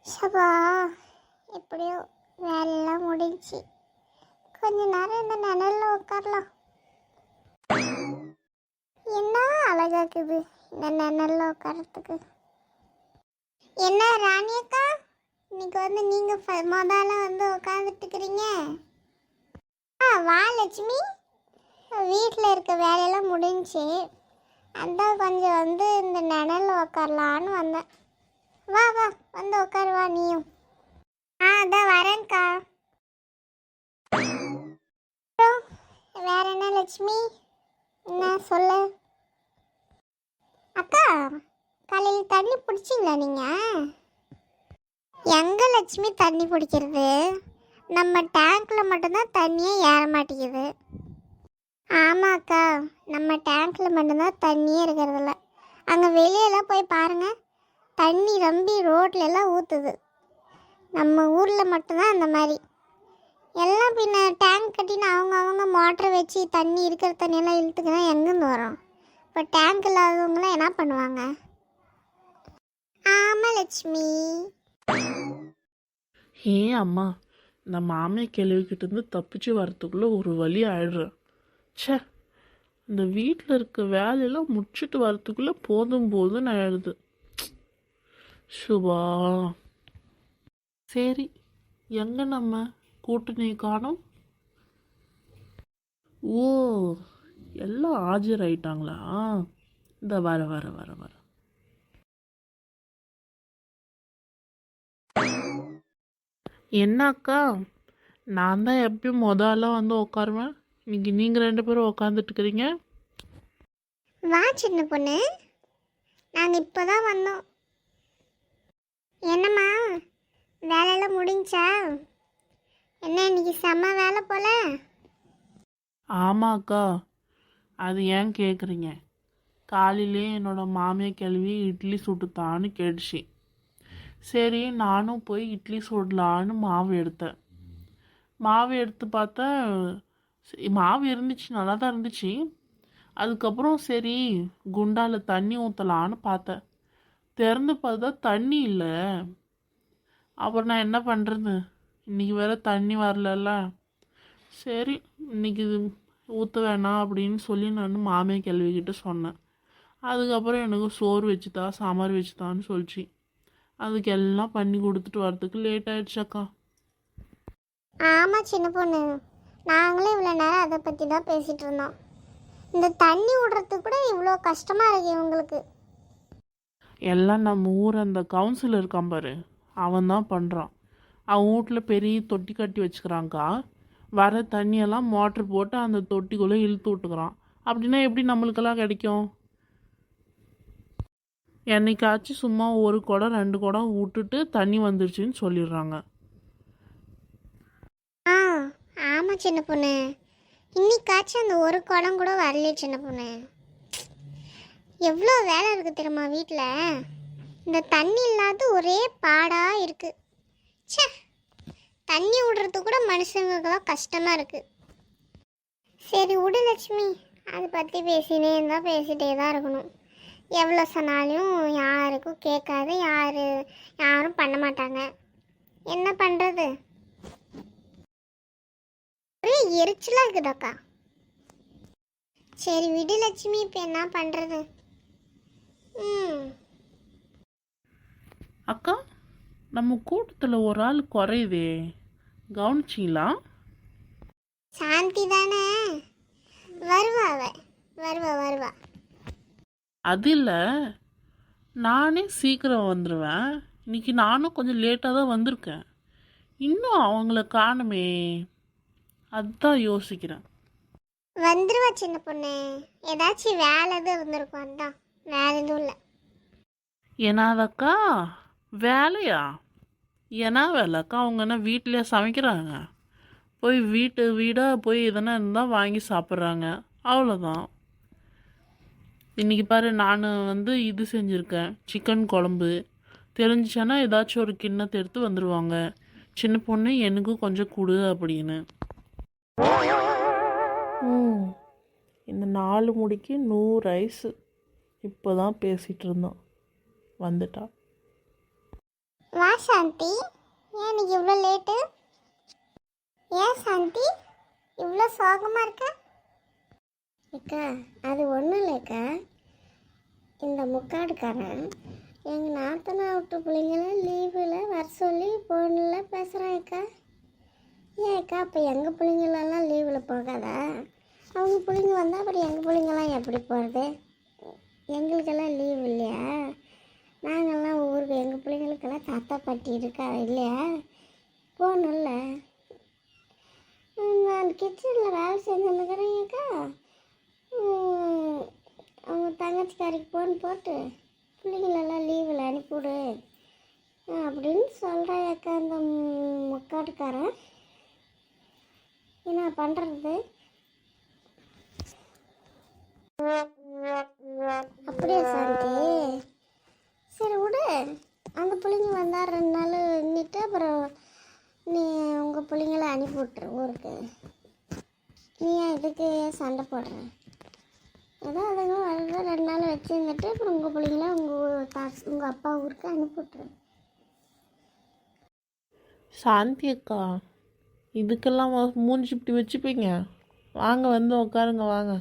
ஷபா, எப்படியோ வேலையெல்லாம் முடிஞ்சு கொஞ்ச நேரம் இந்த நிழல்ல உட்காரலாம். என்ன அழகாக்குது இந்த நிழல்ல உட்காரத்துக்கு. என்ன ராணியக்கா, இன்னைக்கு வந்து நீங்க முதல்ல வந்து உட்காந்துட்டு இருக்கிறீங்க. வா லட்சுமி, வீட்டில் இருக்க வேலையெல்லாம் முடிஞ்சு அதான் கொஞ்சம் வந்து இந்த நிழல்ல உட்காரலான்னு வந்தேன். வா வா வந்து உட்காரு, வா நீயும். அதான் வரேன்க்கா. வேற என்ன லட்சுமி, என்ன சொல்லு. அக்கா, காலையில் தண்ணி பிடிச்சிங்களா நீங்கள்? எங்கே லட்சுமி தண்ணி பிடிக்கிறது? நம்ம டேங்க்கில் மட்டும்தான் தண்ணியே ஏற மாட்டேங்குது. ஆமாக்கா, நம்ம டேங்க்கில் மட்டும்தான் தண்ணியே இருக்கிறதில்ல. அங்கே வெளியெல்லாம் போய் பாருங்கள், தண்ணி ரொம்ப ரோட்லெல்லாம் ஊற்றுது. நம்ம ஊரில் மட்டும்தான் அந்த மாதிரி. எல்லாம் பின்ன டேங்க் கட்டின்னு அவங்க மோட்டரை வச்சு தண்ணி இருக்கிற தண்ணியெல்லாம் இழுத்துக்குன்னா எங்கேருந்து வரும்? இப்போ டேங்க் இல்லாதவங்களாம் என்ன பண்ணுவாங்க? ஆமாம் லட்சுமி. அம்மா, இந்த மாமியை கேள்விக்கிட்ட இருந்து தப்பிச்சு வரத்துக்குள்ளே ஒரு வழி ஆயிடுறேன். ச்சே, இந்த வீட்டில் இருக்க வேலையெல்லாம் முடிச்சுட்டு வரத்துக்குள்ளே போதும் ஆயிடுது. சுபா, சரி, எங்கே நம்ம கூட்டணி காணோம்? ஓ, எல்லாம் ஆஜராயிட்டாங்களா? இந்த வர வர வர வர என்ன அக்கா, நான் தான் எப்பயும் முதல்ல வந்து உட்காருவேன். இன்னைக்கு நீங்கள் 2 பேரும் உட்காந்துட்டு இருக்கிறீங்க. வா சின்ன பொண்ணு, நாங்கள் இப்போ தான் வந்தோம். என்னம்மா, வேலையெல்லாம் முடிஞ்சா? என்ன இன்னைக்கு செம்ம வேலை போல? ஆமாக்கா, அது ஏன் கேட்குறீங்க? காலையிலே என்னோட மாமியை கிளவி இட்லி சுட்டுத்தான்னு கேட்டுச்சு. சரி, நானும் போய் இட்லி சுடலான்னு மாவு எடுத்தேன். மாவு எடுத்து பார்த்தேன், மாவு இருந்துச்சு, நல்லா தான் இருந்துச்சு. அதுக்கப்புறம் சரி குண்டால தண்ணி ஊற்றலான்னு பார்த்தேன். திறந்து பார்த்தா தண்ணி இல்லை. அப்புறம் நான் என்ன பண்ணுறது? இன்றைக்கி வேறு தண்ணி வரலல்ல. சரி, இன்றைக்கி இது ஊற்ற வேணாம் அப்படின்னு சொல்லி நான் மாமியை கிளவிக்கிட்ட சொன்னேன். அதுக்கப்புறம் எனக்கு சோறு வச்சுதா சாம்பார் வச்சுதான்னு சொல்லிச்சு. அதுக்கு எல்லாம் பண்ணி கொடுத்துட்டு வரதுக்கு லேட் ஆயிடுச்சாக்கா. ஆமாம் சின்ன பொண்ணு, நாங்களும் இவ்வளோ நேரம் அதை பற்றி தான் பேசிகிட்டு இருந்தோம். இந்த தண்ணி விடுறதுக்கு கூட இவ்வளோ கஷ்டமாக இருக்கு இவங்களுக்கு. எல்லாம் நம்ம ஊர் அந்த கவுன்சிலர் இருக்கான் பாரு, அவன் தான் பண்ணுறான். அவன் வீட்டில் பெரிய தொட்டி கட்டி வச்சுக்கிறாங்க்கா. வர தண்ணியெல்லாம் மோட்ரு போட்டு அந்த தொட்டிக்குள்ளே இழுத்து விட்டுக்கிறான். அப்படின்னா எப்படி நம்மளுக்கெல்லாம் கிடைக்கும்? என்னைக்காச்சும் சும்மா 1 குடம் 2 குடம் விட்டுட்டு தண்ணி வந்துருச்சுன்னு சொல்லிடுறாங்க. ஆமாம் சின்ன பொண்ணு, இன்னைக்காச்சும் அந்த 1 குடம் கூட வரல சின்ன பொண்ணு. எவ்வளோ வேலை இருக்குது தெரியுமா வீட்டில்? இந்த தண்ணி இல்லாத ஒரே பாடாக இருக்குது. ச்சே, தண்ணி விடுறது கூட மனுஷங்களுக்கெல்லாம் கஷ்டமாக இருக்குது. சரி விடு லட்சுமி, அதை பற்றி பேசினே இருந்தால் பேசிகிட்டே தான் இருக்கணும். எவ்வளோ சொன்னாலும் யாருக்கும் கேட்காது, யாரும் பண்ண மாட்டாங்க. என்ன பண்ணுறது? ஒரே எரிச்சலாக இருக்குதாக்கா. சரி விடு லட்சுமி, இப்போ என்ன பண்ணுறது? அக்கா, நம்ம கூட்டத்தில் ஒரு ஆள் குறையுதே, கவனிச்சிங்களா? சாந்தி தானே? வருவா. அது இல்லை, நானே சீக்கிரம் வந்துடுவேன். இன்னைக்கு நானும் கொஞ்சம் லேட்டாக தான் வந்திருக்கேன். இன்னும் அவங்கள காணுமே, அதுதான் யோசிக்கிறேன். வந்துருவா சின்ன பொண்ணு, ஏதாச்சும் வேலை எதுவும் இருந்திருக்கும், அதான். வேற எதுவும் இல்லை. ஏன்னாதக்கா வேலையா? ஏன்னா வேலைக்கா, அவங்க என்ன வீட்டிலே சமைக்கிறாங்க? போய் வீடாக போய் எதனா இருந்தால் வாங்கி சாப்பிட்றாங்க, அவ்வளோதான். இன்றைக்கி பாரு, நான் வந்து இது செஞ்சுருக்கேன், சிக்கன் குழம்பு. தெரிஞ்சிச்சேன்னா ஏதாச்சும் ஒரு கிண்ணத்தை எடுத்து வந்துடுவாங்க, சின்ன பொண்ணு எனக்கும் கொஞ்சம் கொடு அப்படின்னு. இந்த 4 முடிக்கு 100 ஐஸு. இப்போ தான் பேசிகிட்டு இருந்தோம், வந்துட்டா. வா சாந்தி. ஏன் இன்னைக்கு இவ்வளோ லேட்டு? ஏன் சாந்தி இவ்வளோ சோகமாக இருக்க? அக்கா அது ஒன்றும் இல்லைக்கா, இந்த முக்காடுக்காரன் எங்கள் நாத்தனா விட்டு பிள்ளைங்களாம் லீவில் வர சொல்லி ஃபோனில் பேசுகிறான் அக்கா. ஏன் அக்கா அப்போ எங்கள் பிள்ளைங்களெல்லாம் லீவில் போகாதா? அவங்க பிள்ளைங்க வந்தால் அப்புறம் எங்கள் பிள்ளைங்களாம் எப்படி போகிறது? எங்களுக்கெல்லாம் லீவ் இல்லையா? நாங்கள்லாம் ஊருக்கு எங்கள் பிள்ளைங்களுக்கெல்லாம் தாத்தா பாட்டி இருக்கா இல்லையா? போகணும்ல. நான் கிச்சனில் வேலை செஞ்சுன்னுக்கிறேன் அக்கா. அவங்க தங்கச்சிக்காரிக்கு ஃபோன் போட்டு பிள்ளைங்களெல்லாம் லீவில் அனுப்பிவிடு அப்படின்னு சொல்கிறேன் அக்கா. அந்த முக்காட்டுக்காரன் என்ன பண்ணுறது? அப்படியா சாந்தி? சரி விடு, அந்த பிள்ளைங்க வந்தால் 2 நாள் நின்றுட்டு அப்புறம் நீ உங்கள் பிள்ளைங்கள அனுப்பி விட்ரு ஊருக்கு. நீ ஏன் இதுக்கு சண்டை போடுற? ஏதோ அதுங்க வர்ற 2 நாள் வச்சுருந்துட்டு அப்புறம் உங்கள் பிள்ளைங்கள உங்கள் அப்பா ஊருக்கு அனுப்பி விட்ரு. சாந்தி அக்கா, இதுக்கெல்லாம் மூஞ்சி இப்படி வச்சுப்பீங்க? வாங்க வந்து உட்காருங்க வாங்க.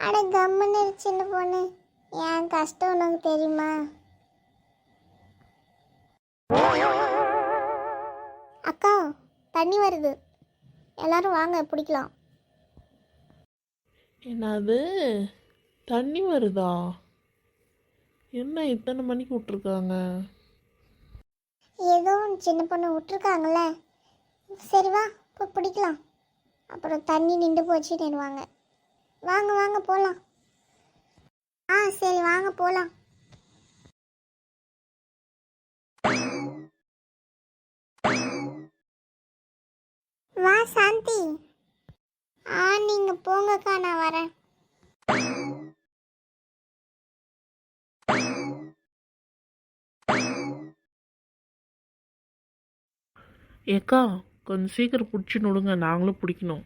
அட கம்முன்னு சின்ன பொண்ணு, என் கஷ்டம் உனக்கு தெரியுமா? அக்கா தண்ணி வருது, எல்லாரும் வாங்க பிடிக்கலாம். என்னது தண்ணி வருதா? என்ன இத்தனை மணிக்கு விட்ருக்காங்க? ஏதோ சின்ன பொண்ணு விட்டுருக்காங்கல்ல, சரி வா போய் பிடிக்கலாம். அப்புறம் தண்ணி நின்று போச்சுன்னு வாங்க. வாங்க வாங்க போகலாம். சரி வாங்க போகலாம். வா சாந்தி. நீங்கள் போங்கக்கா, நான் வரேன். ஏக்கா கொஞ்சம் சீக்கிரம் பிடிச்சின்னு விடுங்க, நாங்களும் பிடிக்கணும்.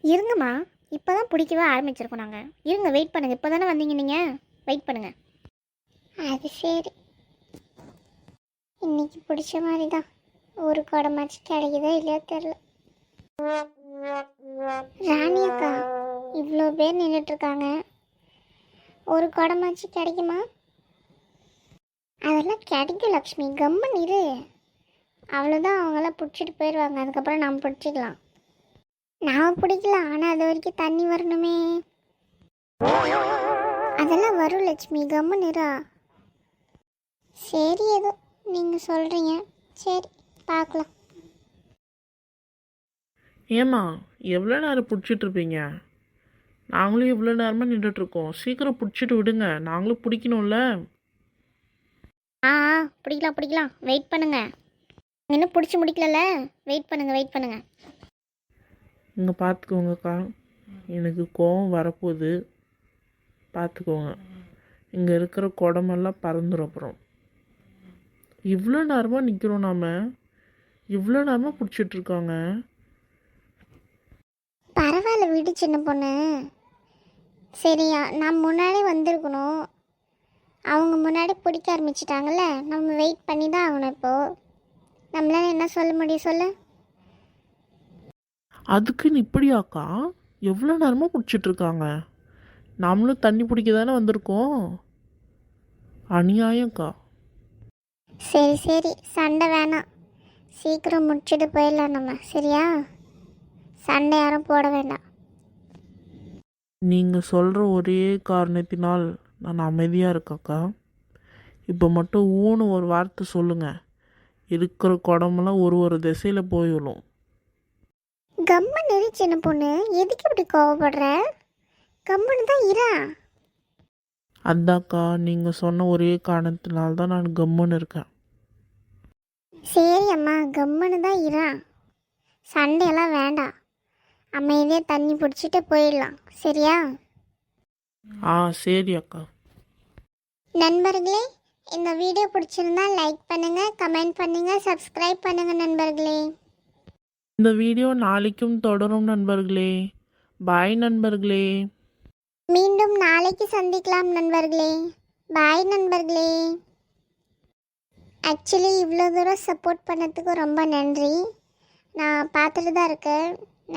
இருங்கம்மா, இப்போ தான் பிடிக்கவே ஆரம்பிச்சிருக்கோம் நாங்கள். இருங்க, வெயிட் பண்ணுங்கள். இப்போ தானே வந்தீங்க நீங்கள், வெயிட் பண்ணுங்கள். அது சரி, இன்னைக்கு பிடிச்ச மாதிரி தான். ஒரு குடமாச்சு கிடைக்குதோ இல்லையோ தெரில. ராணி அக்கா, இவ்வளோ பேர் நின்றுட்டுருக்காங்க, ஒரு குடமாச்சு கிடைக்குமா? அதெல்லாம் கிடைக்கும் லக்ஷ்மி, கம்மன் இரு. அவ்வளோதான், அவங்களாம் பிடிச்சிட்டு போயிடுவாங்க. அதுக்கப்புறம் நாம் பிடிச்சிக்கலாம். நான் பிடிக்கலாம், ஆனால் அது வரைக்கும் தண்ணி வரணுமே. அதெல்லாம் வரும் லட்சுமி, கம்மன் இரா. சரி, ஏதோ நீங்கள் சொல்கிறீங்க, சரி பார்க்கலாம். ஏம்மா எவ்வளோ நேரம் பிடிச்சிட்டு இருப்பீங்க? நாங்களும் இவ்வளோ நேரமாக நின்றுட்டுருக்கோம், சீக்கிரம் பிடிச்சிட்டு விடுங்க, நாங்களும் பிடிக்கணும்ல. பிடிக்கலாம் பிடிக்கலாம், வெயிட் பண்ணுங்க. இன்னும் பிடிச்சி முடிக்கலல்ல, வெயிட் பண்ணுங்க வெயிட் பண்ணுங்க. இங்கே பார்த்துக்கோங்கக்கா, எனக்கு கோவம் வரப்போகுது, பார்த்துக்கோங்க. இங்கே இருக்கிற குடமெல்லாம் பறந்துடும். அப்புறம் இவ்வளோ நேரமாக நிற்கிறோம், நாம் இவ்வளோ நேரமாக பிடிச்சிட்ருக்காங்க. பரவாயில்ல விடு சின்ன பொண்ணு. சரியா, நான் முன்னாடி வந்திருக்கணும், அவங்க முன்னாடி பிடிக்க ஆரம்பிச்சிட்டாங்கல்ல, நம்ம வெயிட் பண்ணி தான் ஆகணும். இப்போது நம்மளால என்ன சொல்ல முடியும் சொல்லு? அதுக்குன்னு இப்படியாக்கா எவ்வளோ நேரமாக பிடிச்சிட்ருக்காங்க? நாமளும் தண்ணி பிடிக்க தானே வந்திருக்கோம், அநியாயம்க்கா. சரி சரி, சண்டை வேணாம், சீக்கிரம் முடிச்சுட்டு போயிடலாம் நம்ம, சரியா? சண்டை யாரும் போட வேண்டாம். நீங்கள் சொல்கிற ஒரே காரணத்தினால் நான் அமைதியாக இருக்கேன்க்கா. இப்போ மட்டும் ஊன்னு ஒரு வார்த்தை சொல்லுங்கள், இருக்கிற குடமெல்லாம் ஒரு திசையில் போயிடும். கம்மன் இரு சின்ன பொண்ணு, எதுக்கு இப்படி கோவப்படுற? கம்மன் தான் இரா. அதாக்கா, நீங்கள் சொன்ன ஒரே காரணத்தினால தான் நான் கம்முன்னு இருக்கேன். சரி அம்மா, கம்மனு தான் இரா, சண்டையெல்லாம் வேண்டாம். அமைதியாக தண்ணி பிடிச்சிட்டு போயிடலாம், சரியா? சரி அக்கா. நண்பர்களே, இந்த வீடியோ பிடிச்சிருந்தா லைக் பண்ணுங்கள், கமெண்ட் பண்ணுங்கள், சப்ஸ்கிரைப் பண்ணுங்கள் நண்பர்களே. இந்த வீடியோ நாளைக்கும் தொடரும் நண்பர்களே. பாய் நண்பர்களே. மீண்டும் நாளைக்கு சந்திக்கலாம் நண்பர்களே. பாய் நண்பர்களே. ஆக்சுவலி இவ்வளோ தூரம் சப்போர்ட் பண்ணதுக்கு ரொம்ப நன்றி. நான் பார்த்துட்டு தான் இருக்கேன்.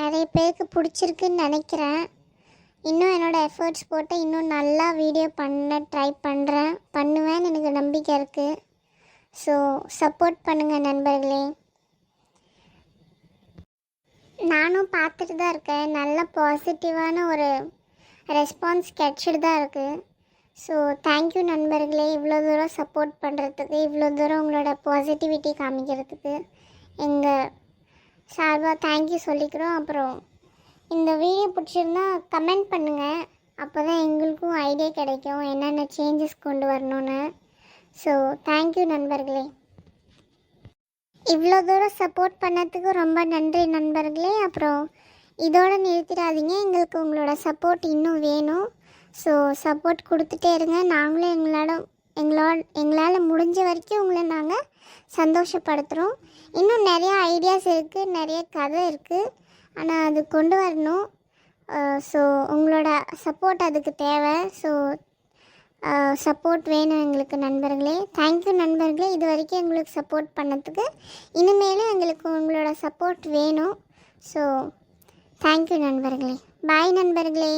நிறைய பேருக்கு பிடிச்சிருக்குன்னு நினைக்கிறேன். இன்னும் என்னோடய எஃபர்ட்ஸ் போட்டு இன்னும் நல்லா வீடியோ பண்ண ட்ரை பண்ணுவேன்னு எனக்கு நம்பிக்கை இருக்குது. ஸோ சப்போர்ட் பண்ணுங்கள் நண்பர்களே. நானும் பார்த்துட்டு தான் இருக்கேன். நல்ல பாசிட்டிவான ஒரு ரெஸ்பான்ஸ் கிடச்சிட்டு தான் இருக்குது. ஸோ தேங்க்யூ நண்பர்களே, இவ்வளோ தூரம் சப்போர்ட் பண்ணுறதுக்கு, இவ்வளோ தூரம் உங்களோட பாசிட்டிவிட்டி காமிக்கிறதுக்கு எங்கள் சார்பாக தேங்க்யூ சொல்லிக்கிறோம். அப்புறம் இந்த வீடியோ பிடிச்சிருந்தா கமெண்ட் பண்ணுங்கள். அப்போ தான் எங்களுக்கும் ஐடியா கிடைக்கும் என்னென்ன சேஞ்சஸ் கொண்டு வரணும்னு. ஸோ தேங்க்யூ நண்பர்களே. இவ்வளோ தூரம் சப்போர்ட் பண்ணதுக்கு ரொம்ப நன்றி நண்பர்களே. அப்புறம் இதோடு நிறுத்திடாதீங்க, எங்களுக்கு உங்களோட சப்போர்ட் இன்னும் வேணும். ஸோ சப்போர்ட் கொடுத்துட்டே இருங்க. நாங்களும் எங்களால் முடிஞ்ச வரைக்கும் உங்களை நாங்கள் சந்தோஷப்படுத்துகிறோம். இன்னும் நிறையா ஐடியாஸ் இருக்குது, நிறைய கதை இருக்குது, ஆனால் அது கொண்டு வரணும். ஸோ உங்களோட சப்போர்ட் அதுக்கு தேவை. ஸோ சப்போர்ட் வேணும் எங்களுக்கு நண்பர்களே. தேங்க்யூ நண்பர்களே, இது வரைக்கும் எங்களுக்கு சப்போர்ட் பண்ணதுக்கு. இனிமேலும் எங்களுக்கு உங்களோட சப்போர்ட் வேணும். ஸோ தேங்க்யூ நண்பர்களே. பாய் நண்பர்களே.